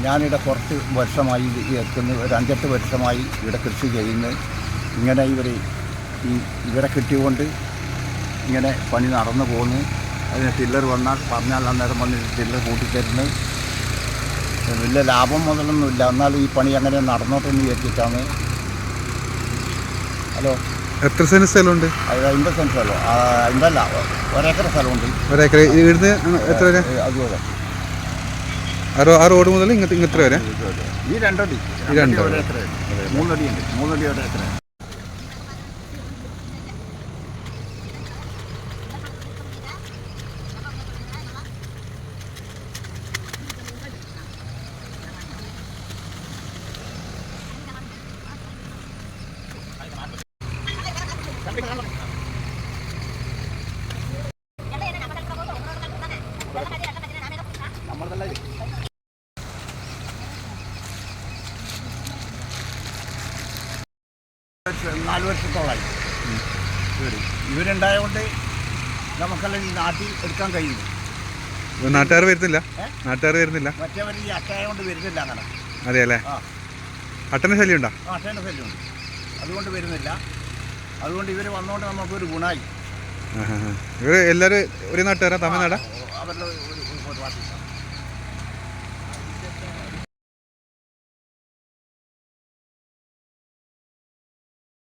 ഞാനിവിടെ കുറച്ച് വർഷമായി എത്തുന്നു, ഒരു 5-8 വർഷമായി ഇവിടെ കൃഷി ചെയ്യുന്നു. ഇങ്ങനെ ഇവരെ കിട്ടിക്കൊണ്ട് ഇങ്ങനെ പണി നടന്നു പോകുന്നു. അതിന് ടില്ലർ വന്നാൽ പറഞ്ഞാൽ അന്നേരം വന്ന് ടില്ലർ കൂട്ടിത്തരുന്നു. വലിയ ലാഭം മുതലൊന്നുമില്ല, എന്നാലും ഈ പണി അങ്ങനെ നടന്നോട്ടെ എന്ന് വിചാരിച്ചിട്ടാണ്. ഹലോ, എത്ര സെന്റ് സ്ഥലമുണ്ട്? 50 സെന്റ് സ്ഥലം. 50 ഒരേക്കർ സ്ഥലമുണ്ട്. ഒരേക്കർ ഇവിടുന്ന് എത്ര വരെ? അതുപോലെ ആ റോഡ് മുതൽ ഇങ്ങത്ര വരെ ഈ 2 അടി, 3 അടി ഉണ്ട്. 3 അടി ഒരേക്കർ. നമ്മളതല്ല 4 വർഷത്തോളമായി ഇവരുണ്ടായതുകൊണ്ട് നമുക്കെല്ലാം ഈ നാട്ടിൽ എടുക്കാൻ കഴിയുന്നു. നാട്ടുകാർ വരുന്നില്ല, മറ്റേവർ ഈ അട്ടയായതുകൊണ്ട് വരുന്നില്ല അങ്ങനെ. അതെ അല്ലേ? അട്ടൻ്റെ ശല്യം ഉണ്ടോ? അട്ടേൻ്റെ ശല്യമുണ്ട്, അതുകൊണ്ട് വരുന്നില്ല. അതുകൊണ്ട് ഇവർ വന്നുകൊണ്ട് നമുക്കൊരു ഗുണമായി. ഇവർ എല്ലാവരും ഒരു നാട്ടുകാരാ? തമിഴ്നാടാ? അവരുടെ ഒരു പാർട്ടി.